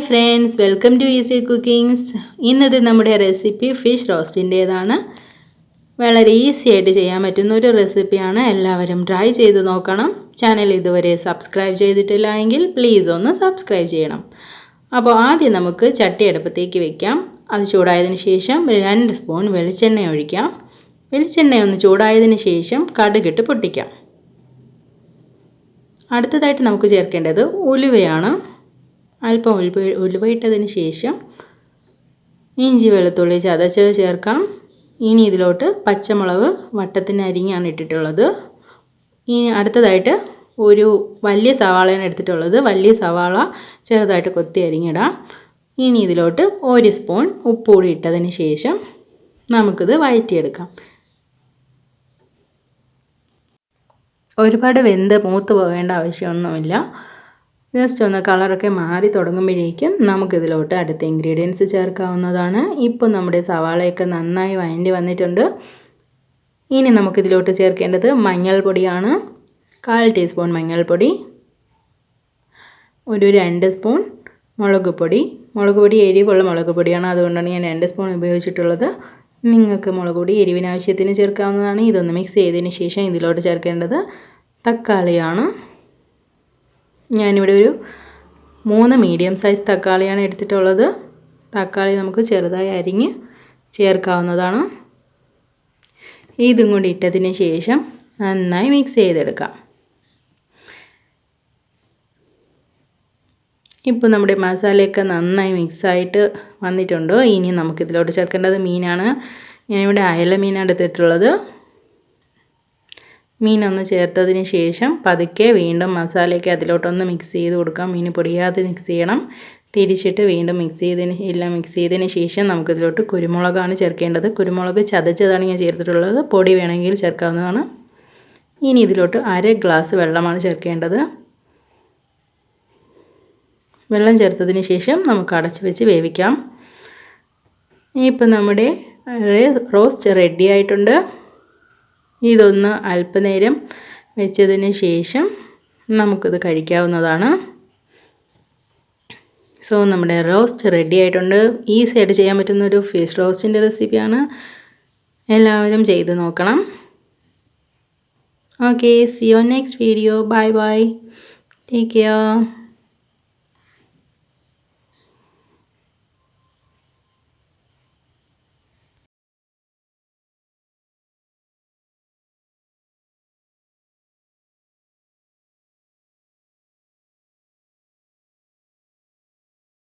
Friends, welcome to Easy Cookings. ഇന്നത്തെ നമ്മുടെ recipe fish റോസ്റ്റിൻ്റേതാണ്. വളരെ ഈസി ആയിട്ട് ചെയ്യാൻ പറ്റുന്ന ഒരു റെസിപ്പിയാണ്. എല്ലാവരും ട്രൈ ചെയ്ത് നോക്കണം. ചാനൽ ഇതുവരെ സബ്സ്ക്രൈബ് ചെയ്തിട്ടില്ല എങ്കിൽ പ്ലീസ് ഒന്ന് സബ്സ്ക്രൈബ് ചെയ്യണം. അപ്പോൾ ആദ്യം നമുക്ക് ചട്ടി അടുപ്പത്തേക്ക് വെക്കാം. അത് ചൂടായതിന് ശേഷം 2 സ്പൂൺ വെളിച്ചെണ്ണ ഒഴിക്കാം. വെളിച്ചെണ്ണ ഒന്ന് ചൂടായതിന് ശേഷം കടുകിട്ട് പൊട്ടിക്കാം. അടുത്തതായിട്ട് നമുക്ക് ചേർക്കേണ്ടത് ഉലുവയാണ്. അല്പം ഉലുവ ഇട്ടതിന് ശേഷം ഇഞ്ചി വെളുത്തുള്ളി ചതച്ചത് ചേർക്കാം. ഇനി ഇതിലോട്ട് പച്ചമുളക് വട്ടത്തിന് അരിഞ്ഞാണ് ഇട്ടിട്ടുള്ളത്. ഇനി അടുത്തതായിട്ട് ഒരു വലിയ സവാളയാണ് എടുത്തിട്ടുള്ളത്. വലിയ സവാള ചെറുതായിട്ട് കൊത്തി അരിഞ്ഞിടാം. ഇനി ഇതിലോട്ട് 1 സ്പൂൺ ഉപ്പ് കൂടി ഇട്ടതിന് ശേഷം നമുക്കിത് വഴറ്റിയെടുക്കാം. ഒരുപാട് വെന്ത് മൂത്ത് പോകേണ്ട ആവശ്യമൊന്നുമില്ല. ജസ്റ്റ് ഒന്ന് കളറൊക്കെ മാറി തുടങ്ങുമ്പോഴേക്കും നമുക്കിതിലോട്ട് അടുത്ത ഇൻഗ്രീഡിയൻസ് ചേർക്കാവുന്നതാണ്. ഇപ്പോൾ നമ്മുടെ സവാളയൊക്കെ നന്നായി വഴണ്ടി വന്നിട്ടുണ്ട്. ഇനി നമുക്കിതിലോട്ട് ചേർക്കേണ്ടത് മഞ്ഞൾപ്പൊടിയാണ്. 1/4 ടീസ്പൂൺ മഞ്ഞൾപ്പൊടി, ഒരു 2 സ്പൂൺ മുളക് പൊടി. എരിവുള്ള മുളക് പൊടിയാണ്, അതുകൊണ്ടാണ് ഞാൻ 2 സ്പൂൺ ഉപയോഗിച്ചിട്ടുള്ളത്. നിങ്ങൾക്ക് മുളക് പൊടി എരിവിനാവശ്യത്തിന് ചേർക്കാവുന്നതാണ്. ഇതൊന്ന് മിക്സ് ചെയ്തതിന് ശേഷം ഇതിലോട്ട് ചേർക്കേണ്ടത് തക്കാളിയാണ്. ഞാനിവിടെ ഒരു 3 മീഡിയം സൈസ് തക്കാളിയാണ് എടുത്തിട്ടുള്ളത്. തക്കാളി നമുക്ക് ചെറുതായി അരിഞ്ഞ് ചേർക്കാവുന്നതാണ്. ഇതും കൂടി ഇട്ടതിന് ശേഷം നന്നായി മിക്സ് ചെയ്തെടുക്കാം. ഇപ്പോൾ നമ്മുടെ മസാലയൊക്കെ നന്നായി മിക്സായിട്ട് വന്നിട്ടുണ്ട്. ഇനി നമുക്കിതിലോട്ട് ചേർക്കേണ്ടത് മീനാണ്. ഞാനിവിടെ അയല മീനാണ് എടുത്തിട്ടുള്ളത്. മീനൊന്ന് ചേർത്തതിന് ശേഷം പതുക്കെ വീണ്ടും മസാലയൊക്കെ അതിലോട്ടൊന്ന് മിക്സ് ചെയ്ത് കൊടുക്കാം. മീൻ പൊടിയാതെ മിക്സ് ചെയ്യണം. തിരിച്ചിട്ട് വീണ്ടും മിക്സ് ചെയ്തതിന് ശേഷം നമുക്കിതിലോട്ട് കുരുമുളകാണ് ചേർക്കേണ്ടത്. കുരുമുളക് ചതച്ചതാണ് ഞാൻ ചേർത്തിട്ടുള്ളത്. പൊടി വേണമെങ്കിൽ ചേർക്കാവുന്നതാണ്. ഇനി ഇതിലോട്ട് 1/2 ഗ്ലാസ് വെള്ളമാണ് ചേർക്കേണ്ടത്. വെള്ളം ചേർത്തതിന് ശേഷം നമുക്ക് അടച്ച് വെച്ച് വേവിക്കാം. ഇനിയിപ്പോൾ നമ്മുടെ റോസ്റ്റ് റെഡി ആയിട്ടുണ്ട്. ഇതൊന്ന് അല്പനേരം വെച്ചതിന് ശേഷം നമുക്കിത് കഴിക്കാവുന്നതാണ്. സോ നമ്മുടെ റോസ്റ്റ് റെഡി ആയിട്ടുണ്ട്. ഈസി ആയിട്ട് ചെയ്യാൻ പറ്റുന്നൊരു ഫിഷ് റോസ്റ്റിൻ്റെ റെസിപ്പിയാണ്. എല്ലാവരും ചെയ്ത് നോക്കണം. Okay, see you next video. Bye bye. Take care.